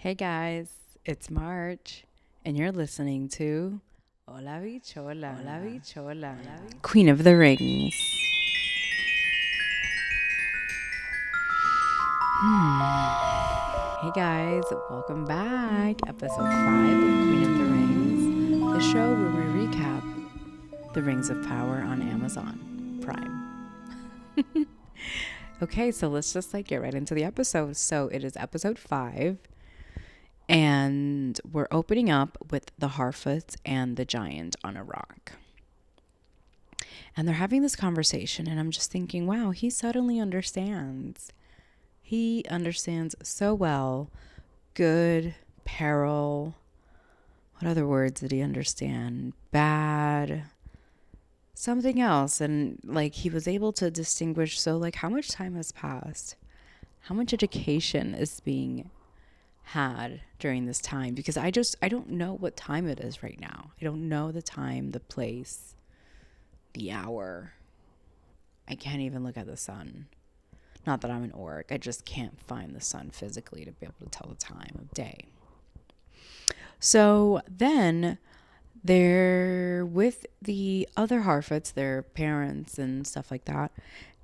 Hey guys, it's March, and you're listening to Hola Bichola, Hola Bichola, Queen of the Rings. Hey guys, welcome back. Episode 5 of Queen of the Rings, the show where we recap the Rings of Power on Amazon Prime. Okay, so let's just get right into the episode. So it is episode 5. And we're opening up with the Harfoots and the giant on a rock. And they're having this conversation, and I'm just thinking, wow, he suddenly understands. He understands so well good, peril. What other words did he understand? Bad, something else. And he was able to distinguish. So, how much time has passed? How much education is being had during this time, because I don't know what time it is right now. I don't know the time, the place, the hour. I can't even look at the sun. Not that I'm an orc. I just can't find the sun physically to be able to tell the time of day. So then they're with the other Harfoots, their parents and stuff like that.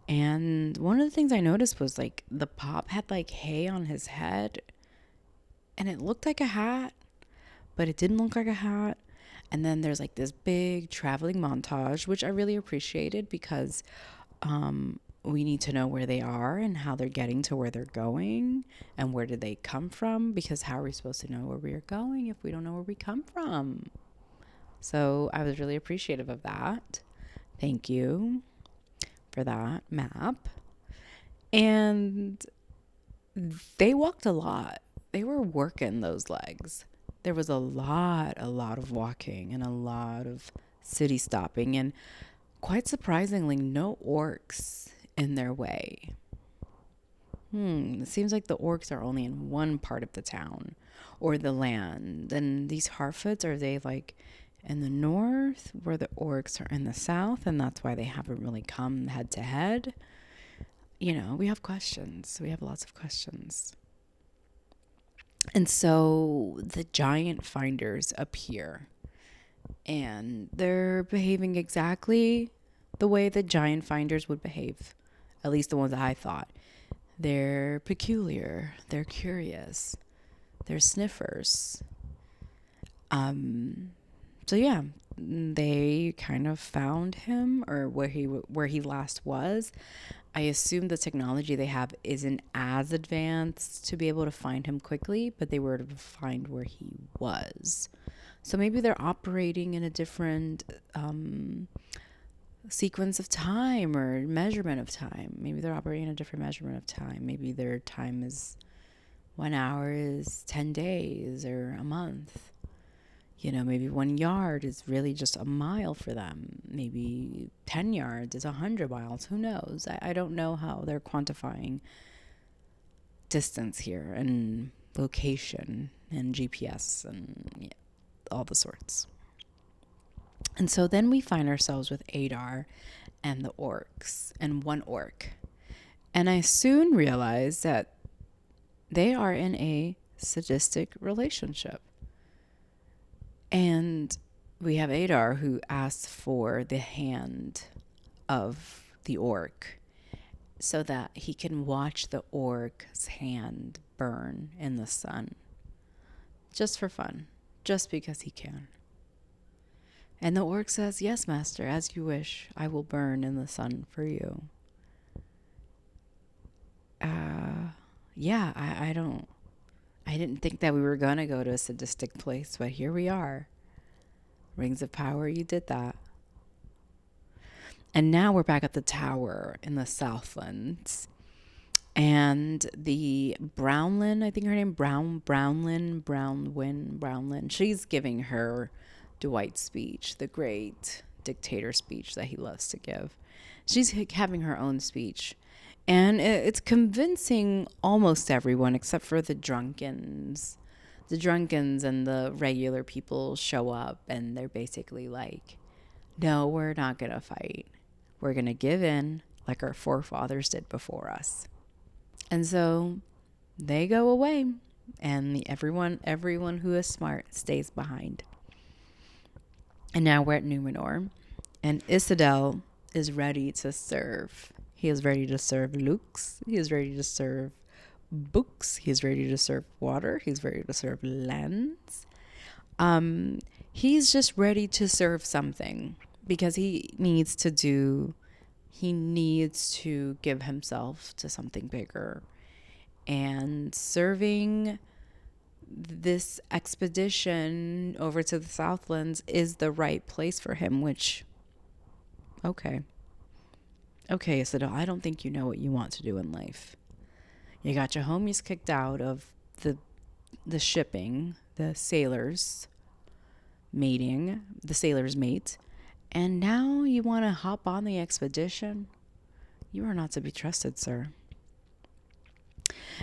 And one of the things I noticed was the pop had hay on his head, and it looked like a hat, but it didn't look like a hat. And then there's this big traveling montage, which I really appreciated, because we need to know where they are and how they're getting to where they're going and where did they come from, because how are we supposed to know where we are going if we don't know where we come from? So I was really appreciative of that. Thank you for that map. And they walked a lot. They were working those legs. There was a lot of walking and a lot of city stopping, and quite surprisingly, no orcs in their way. It seems like the orcs are only in one part of the town or the land. And these Harfoots, are they in the north where the orcs are in the south, and that's why they haven't really come head to head? We have questions. We have lots of questions. And so the giant finders appear, and they're behaving exactly the way the giant finders would behave, at least the ones that I thought. They're peculiar, they're curious, they're sniffers. So yeah, they kind of found him, or where he last was. I assume the technology they have isn't as advanced to be able to find him quickly, but they were able to find where he was. So maybe they're operating in a different sequence of time or measurement of time. Maybe they're operating in a different measurement of time. Maybe their time is 1 hour is 10 days or a month. Maybe 1 yard is really just a mile for them. Maybe 10 yards is 100 miles. Who knows? I don't know how they're quantifying distance here, and location and GPS and all the sorts. And so then we find ourselves with Adar and the orcs and one orc. And I soon realized that they are in a sadistic relationship. And we have Adar, who asks for the hand of the orc so that he can watch the orc's hand burn in the sun. Just for fun. Just because he can. And the orc says, "Yes, master, as you wish. I will burn in the sun for you." Yeah, I didn't think that we were going to go to a sadistic place, but here we are. Rings of Power, you did that. And now we're back at the tower in the Southlands. And the Brownlin, I think her name, Brownlin, she's giving her Dwight speech, the great dictator speech that he loves to give. She's having her own speech. And it's convincing almost everyone except for the drunkens. The drunkens and the regular people show up, and they're basically like, no, we're not going to fight. We're going to give in like our forefathers did before us. And so they go away. and everyone who is smart stays behind. And now we're at Numenor, and Isidel is ready to serve. He is ready to serve Lux. He is ready to serve books. He's ready to serve water. He's ready to serve lands. Um, he's just ready to serve something because he needs to give himself to something bigger. And serving this expedition over to the Southlands is the right place for him, which, okay. Okay, Isidel, I don't think you know what you want to do in life. You got your homies kicked out of the shipping, the sailors the sailor's mate, and now you want to hop on the expedition? You are not to be trusted, sir.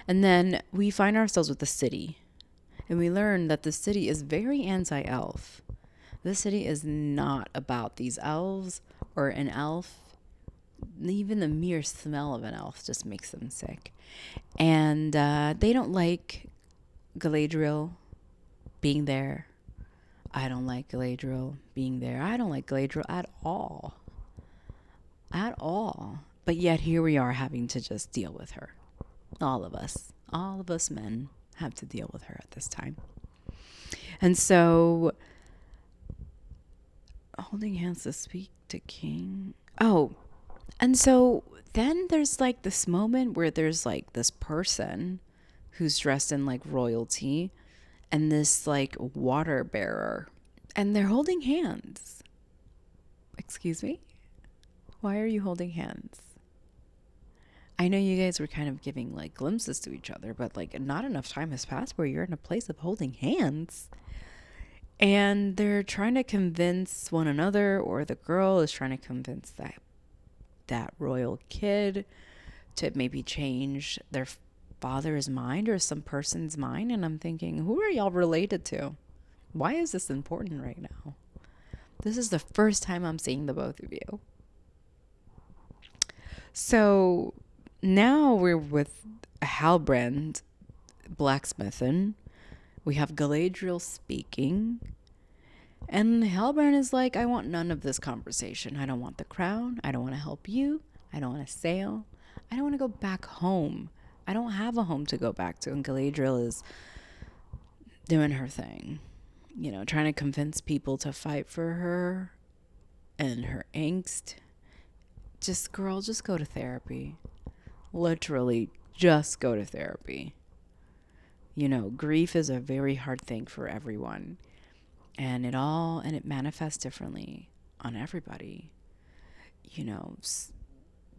And then we find ourselves with the city, and we learn that the city is very anti-elf. This city is not about these elves or an elf. Even the mere smell of an elf just makes them sick. And they don't like Galadriel being there. I don't like Galadriel being there. I don't like Galadriel at all. At all. But yet here we are having to just deal with her. All of us men have to deal with her at this time. And so, holding hands to speak to King. Oh, and so then there's like this moment where there's like this person who's dressed in like royalty and this like water bearer, and they're holding hands. Excuse me? Why are you holding hands? I know you guys were kind of giving like glimpses to each other, but like not enough time has passed where you're in a place of holding hands. And they're trying to convince one another, or the girl is trying to convince that royal kid to maybe change their father's mind or some person's mind. And I'm thinking, who are y'all related to? Why is this important right now? This is the first time I'm seeing the both of you. So now we're with Halbrand blacksmithing. We have Galadriel speaking. And Halbrand is like, I want none of this conversation. I don't want the crown. I don't want to help you. I don't want to sail. I don't want to go back home. I don't have a home to go back to. And Galadriel is doing her thing, trying to convince people to fight for her and her angst. Just, girl, just go to therapy. Literally, just go to therapy. Grief is a very hard thing for everyone. And it manifests differently on everybody.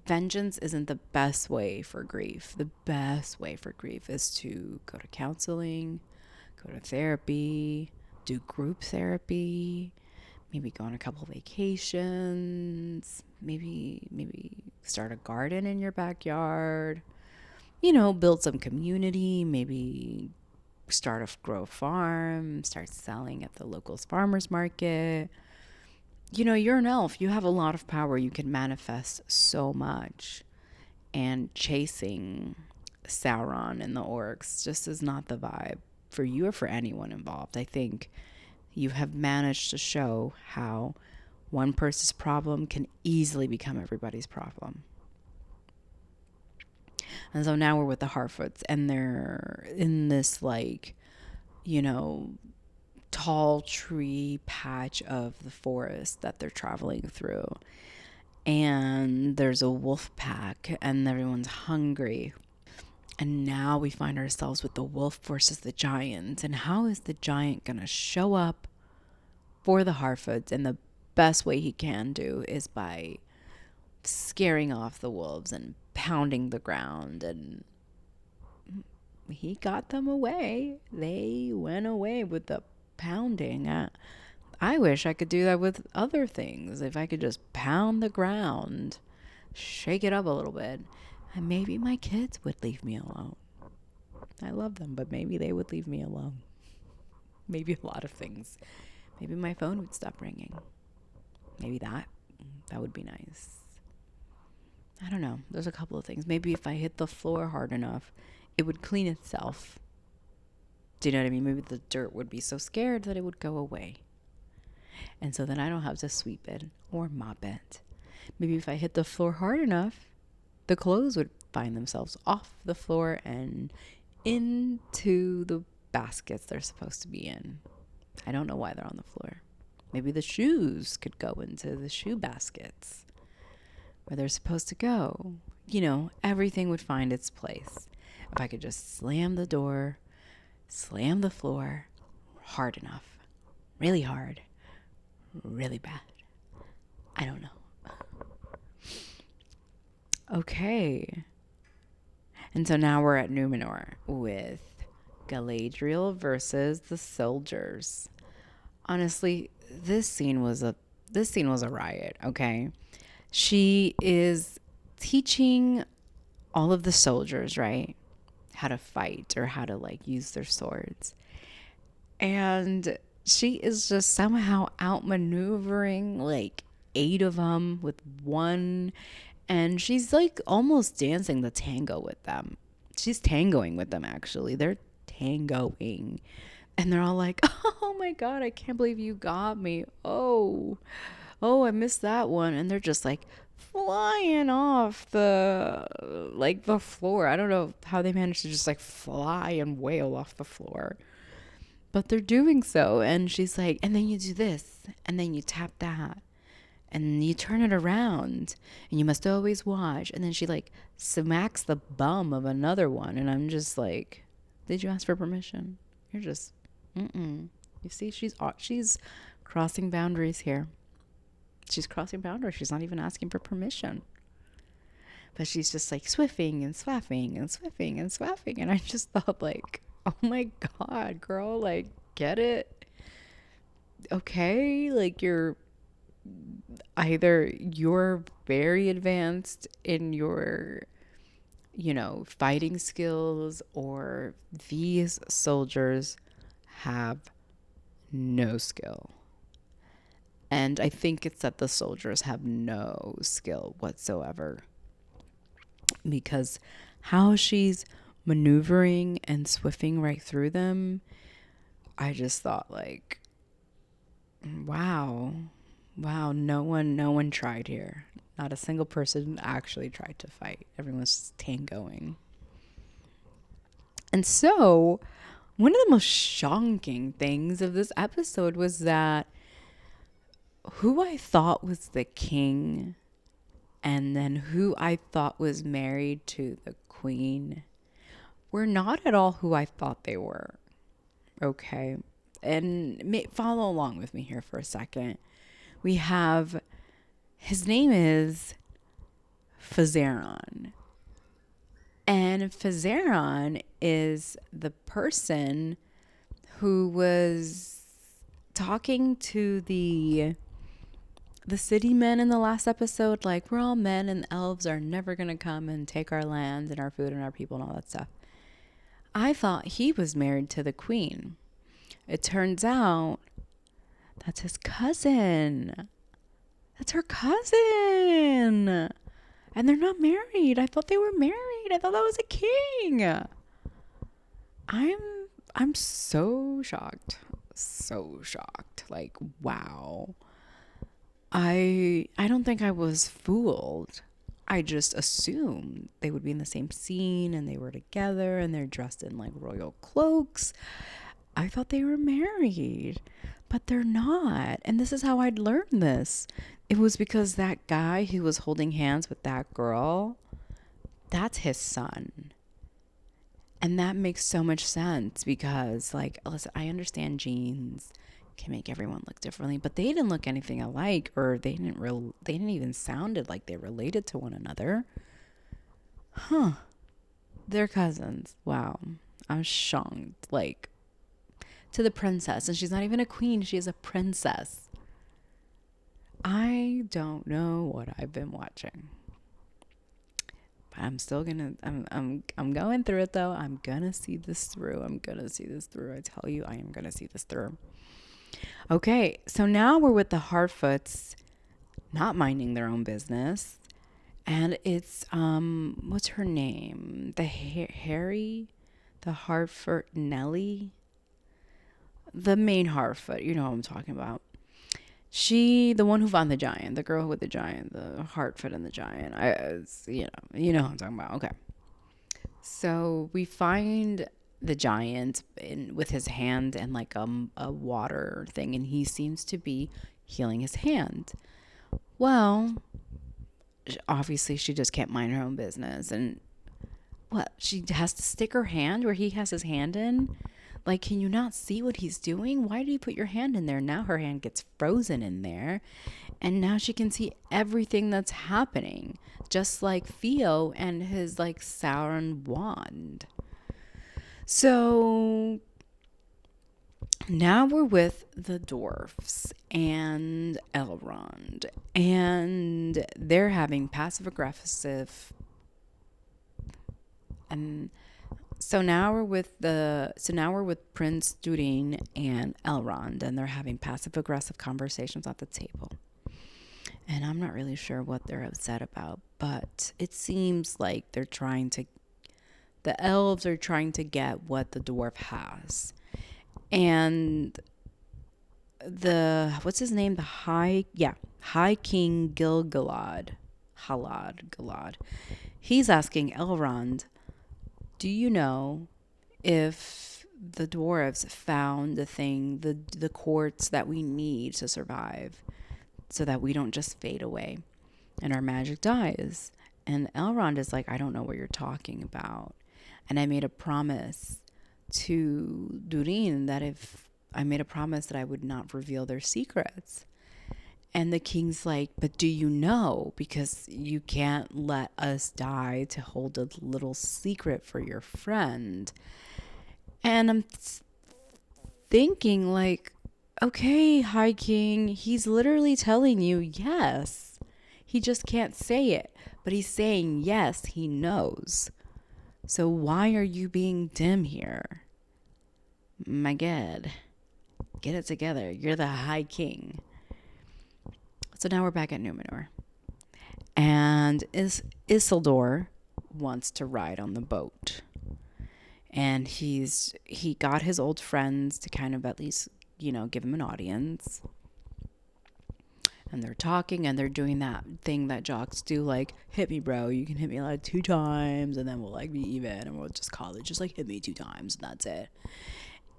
Vengeance isn't the best way for grief. The best way for grief is to go to counseling, go to therapy, do group therapy, maybe go on a couple vacations, maybe start a garden in your backyard, build some community, maybe start a grow farm, start selling at the local farmers market. You're an elf. You have a lot of power. You can manifest so much. And chasing Sauron and the orcs just is not the vibe for you or for anyone involved. I think you have managed to show how one person's problem can easily become everybody's problem. And so now we're with the Harfoots, and they're in this tall tree patch of the forest that they're traveling through. And there's a wolf pack, and everyone's hungry. And now we find ourselves with the wolf versus the giant. And how is the giant going to show up for the Harfoots? And the best way he can do is by scaring off the wolves and pounding the ground. And he got them away. They went away with the pounding. I wish I could do that with other things. If I could just pound the ground, shake it up a little bit, and maybe my kids would leave me alone. I love them, but maybe they would leave me alone. Maybe a lot of things. Maybe my phone would stop ringing. Maybe that would be nice. I don't know. There's a couple of things. Maybe if I hit the floor hard enough, it would clean itself. Do you know what I mean? Maybe the dirt would be so scared that it would go away. And so then I don't have to sweep it or mop it. Maybe if I hit the floor hard enough, the clothes would find themselves off the floor and into the baskets they're supposed to be in. I don't know why they're on the floor. Maybe the shoes could go into the shoe baskets where they're supposed to go. You know, everything would find its place if I could just slam the door, slam the floor hard enough, really hard, really bad. I don't know. Okay. And so now we're at Numenor with Galadriel versus the soldiers. Honestly, this scene was a riot, okay? She is teaching all of the soldiers, right, how to fight or how to like use their swords. And she is just somehow outmaneuvering like 8 of them with one, and she's like almost dancing the tango with them. She's tangoing with them, actually. They're tangoing. And they're all like, oh my God, I can't believe you got me. Oh, I missed that one. And they're just like flying off the floor. I don't know how they managed to just like fly and wail off the floor. But they're doing so. And she's like, and then you do this, and then you tap that, and you turn it around, and you must always watch. And then she like smacks the bum of another one. And I'm just like, did you ask for permission? You're just, you see, she's crossing boundaries here. She's crossing boundaries. She's not even asking for permission. But she's just like swiffing and swaffing and swiffing and swaffing. And I just thought like, oh my God, girl, like, get it? Okay, like you're very advanced in your, fighting skills, or these soldiers have no skill. And I think it's that the soldiers have no skill whatsoever, because how she's maneuvering and swiffing right through them, I just thought like, wow, no one tried here. Not a single person actually tried to fight. Everyone's just tangoing. And so one of the most shocking things of this episode was that who I thought was the king, and then who I thought was married to the queen, were not at all who I thought they were. Okay. And follow along with me here for a second. We have, his name is Fazaron. And Fazaron is the person who was talking to the city men in the last episode, like, we're all men and elves are never going to come and take our lands and our food and our people and all that stuff. I thought he was married to the queen. It turns out that's his cousin. That's her cousin. And they're not married. I thought they were married. I thought that was a king. I'm so shocked. So shocked. Like, wow. I don't think I was fooled. I just assumed they would be in the same scene and they were together and they're dressed in like royal cloaks. I thought they were married, but they're not. And this is how I'd learned this. It was because that guy who was holding hands with that girl, that's his son. And that makes so much sense because, like, listen, I understand genes can make everyone look differently, but they didn't look anything alike, or they didn't even sounded like they related to one another. Huh. They're cousins. Wow. I'm shocked. Like, to the princess, and she's not even a queen, she is a princess. I don't know what I've been watching. But I'm still gonna I'm going through it though. I'm gonna see this through. I tell you, I am gonna see this through. Okay, so now we're with the Harfoots not minding their own business. And it's what's her name? The Harry, the Harfoot Nellie. the main Harfoot, you know what I'm talking about. The one who found the giant, the girl with the giant, the Hartfoot and the giant. You know what I'm talking about. Okay. So we find the giant with his hand and like a water thing, and he seems to be healing his hand. Well, obviously she just can't mind her own business, and what, she has to stick her hand where he has his hand in. Like, can you not see what he's doing? Why did you put your hand in there? Now her hand gets frozen in there, and now she can see everything that's happening, just like Theo and his like Sauron wand. So now we're with the dwarfs and Elrond, and they're having passive aggressive. And now we're with Prince Durin and Elrond, and they're having passive aggressive conversations at the table. And I'm not really sure what they're upset about, but it seems like the elves are trying to get what the dwarf has. And what's his name? High King Galad. He's asking Elrond, do you know if the dwarves found the quartz that we need to survive, so that we don't just fade away and our magic dies? And Elrond is like, I don't know what you're talking about. And I made a promise to Durin that I would not reveal their secrets. And the king's like, but do you know? Because you can't let us die to hold a little secret for your friend. And I'm thinking like, okay, High King, he's literally telling you yes. He just can't say it, but he's saying yes, he knows. So why are you being dim here? My God, get it together. You're the High King. So now we're back at Numenor. And Isildur wants to ride on the boat. And he got his old friends to kind of at least, give him an audience. And they're talking and they're doing that thing that jocks do, like, hit me, bro. You can hit me like 2 times and then we'll like be even, and we'll just call it just like hit me 2 times and that's it.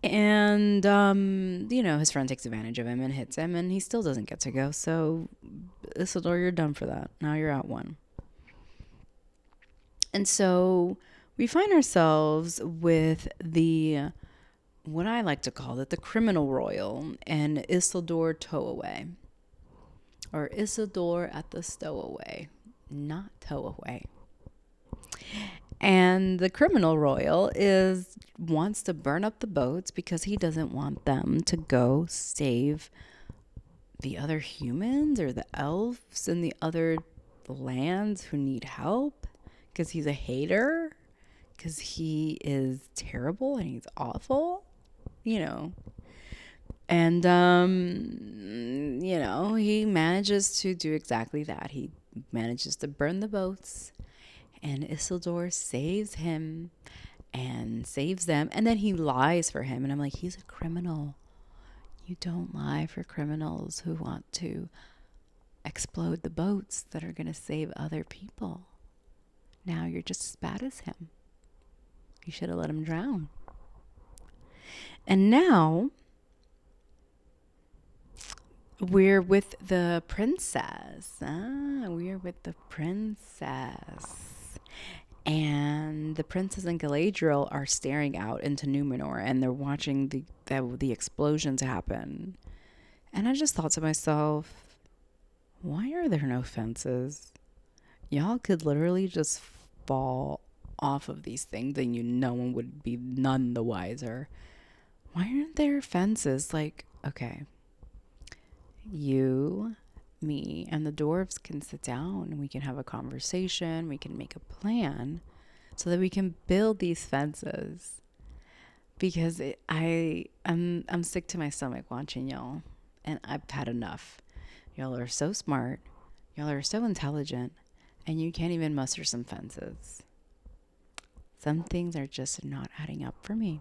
And, his friend takes advantage of him and hits him, and he still doesn't get to go. So, Isildur, you're done for that. Now you're out 1. And so we find ourselves with what I like to call it, the criminal royal, and Isildur Towaway. Or Isildur at the stowaway, not towaway. And the criminal royal wants to burn up the boats because he doesn't want them to go save the other humans or the elves in the other lands who need help, because he's a hater, because he is terrible and he's awful, And, he manages to do exactly that. He manages to burn the boats, and Isildur saves him and saves them. And then he lies for him. And I'm like, he's a criminal. You don't lie for criminals who want to explode the boats that are going to save other people. Now you're just as bad as him. You should have let him drown. And now we're with the princess. We're with the princess. And the princess and Galadriel are staring out into Numenor, and they're watching the explosions happen. And I just thought to myself, why are there no fences? Y'all could literally just fall off of these things and no one would be none the wiser. Why aren't there fences? Like, okay, you, me, and the dwarves can sit down and we can have a conversation. We can make a plan so that we can build these fences. Because I'm sick to my stomach watching y'all, and I've had enough. Y'all are so smart, y'all are so intelligent, and you can't even muster some fences. Some things are just not adding up for me.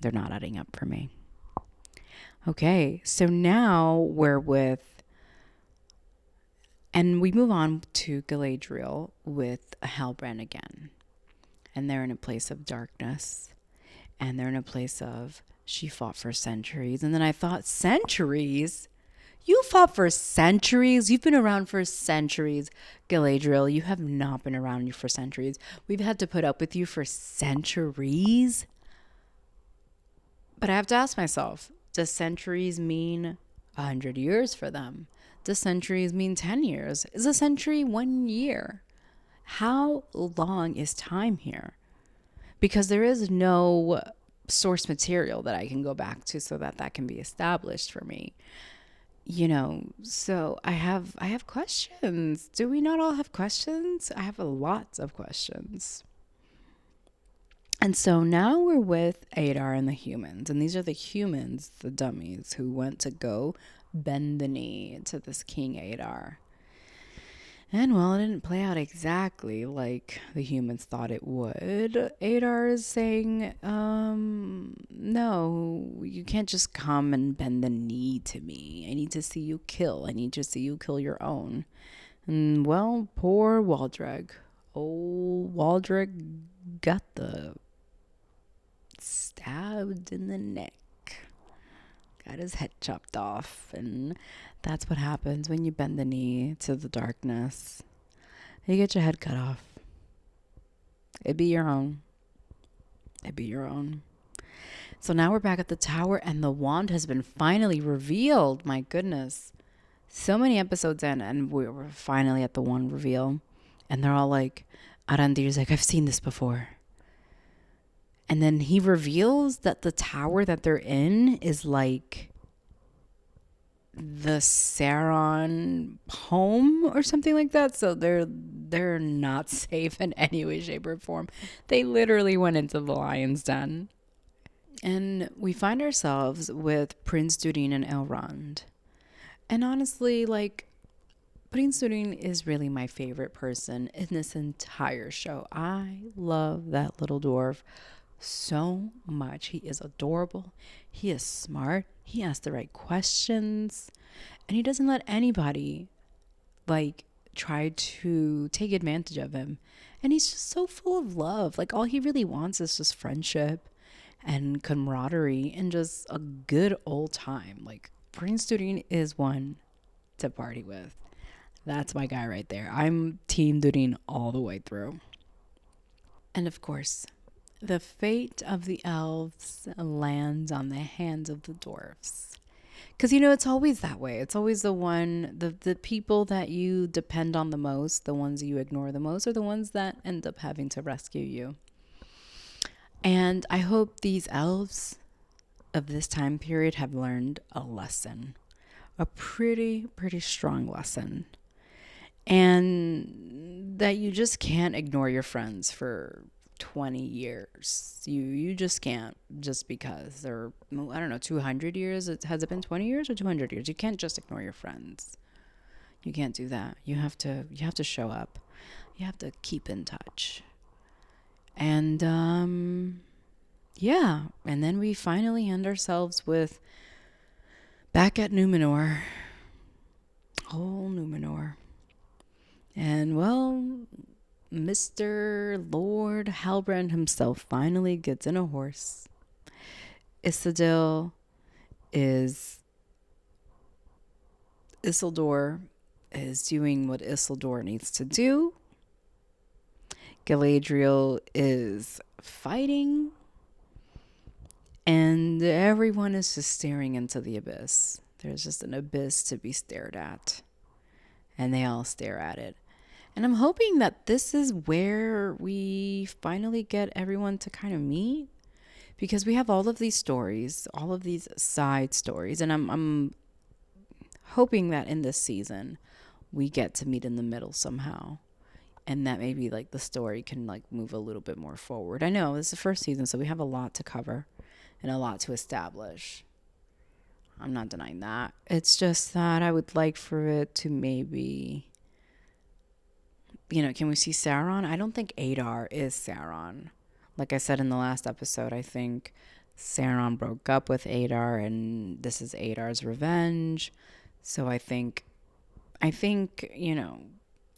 They're not adding up for me. Okay, so now we're with, and we move on to Galadriel with Halbrand again. And they're in a place of darkness. And they're in a place of, she fought for centuries. And then I thought, centuries? You fought for centuries? You've been around for centuries, Galadriel. You have not been around for centuries. We've had to put up with you for centuries? But I have to ask myself, does centuries mean 100 years for them? Does centuries mean 10 years? Is a century 1 year? How long is time here? Because there is no source material that I can go back to so that that can be established for me. So I have questions. Do we not all have questions? I have a lot of questions. And so now we're with Adar and the humans. And these are the humans, the dummies, who went to go bend the knee to this King Adar. And well, it didn't play out exactly like the humans thought it would. Adar is saying, no, you can't just come and bend the knee to me. I need to see you kill. I need to see you kill your own. And well, poor Waldreg. Old Waldreg got the stabbed in the neck. Got his head chopped off. And that's what happens when you bend the knee to the darkness. You get your head cut off. It'd be your own. It'd be your own. So now we're back at the tower and the wand has been finally revealed. My goodness. So many episodes in and we're finally at the wand reveal. And they're all like, Arandir's like, I've seen this before. And then he reveals that the tower that they're in is like the Sauron home or something like that. So they're not safe in any way, shape, or form. They literally went into the lion's den. And we find ourselves with Prince Durin and Elrond. And honestly, like, Prince Durin is really my favorite person in this entire show. I love that little dwarf so much. He is adorable. He is smart. He asks the right questions. And he doesn't let anybody like try to take advantage of him. And he's just so full of love. Like all he really wants is just friendship and camaraderie and just a good old time. Like Prince Durin is one to party with. That's my guy right there. I'm Team Durin all the way through. And of course, the fate of the elves lands on the hands of the dwarfs. Because, it's always that way. It's always the people that you depend on the most, the ones you ignore the most, are the ones that end up having to rescue you. And I hope these elves of this time period have learned a lesson. A pretty, pretty strong lesson. And that you just can't ignore your friends for 20 years. You just can't, just because. Or I don't know, 200 years. Has it been 20 years or 200 years? You can't just ignore your friends. You can't do that. You have to show up. You have to keep in touch. And yeah, and then we finally end ourselves with back at Numenor. Oh, Numenor. And well, Mr. Lord Halbrand himself finally gets in a horse. Isildur is doing what Isildur needs to do. Galadriel is fighting. And everyone is just staring into the abyss. There's just an abyss to be stared at. And they all stare at it. And I'm hoping that this is where we finally get everyone to kind of meet. Because we have all of these stories, all of these side stories. And I'm hoping that in this season, we get to meet in the middle somehow. And that maybe like the story can like move a little bit more forward. I know this is the first season, so we have a lot to cover and a lot to establish. I'm not denying that. It's just that I would like for it to maybe... can we see Sauron? I don't think Adar is Sauron. Like I said in the last episode, I think Sauron broke up with Adar, and this is Adar's revenge. So I think,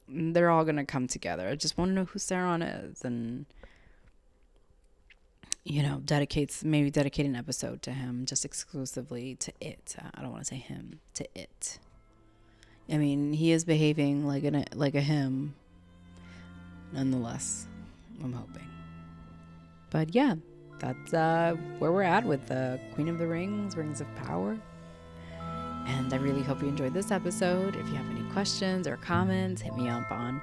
they're all gonna come together. I just want to know who Sauron is, and dedicate an episode to him, just exclusively to it. I don't want to say him, to it. I mean, he is behaving like a him, nonetheless. I'm hoping. But yeah, that's where we're at with the Queen of the Rings, Rings of Power. And I really hope you enjoyed this episode. If you have any questions or comments, hit me up on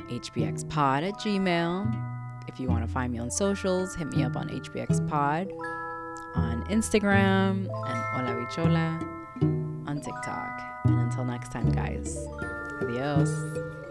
hbxpod at gmail. If you want to find me on socials, hit me up on hbxpod on Instagram and Hola Bichola on TikTok. And until next time, guys, adios.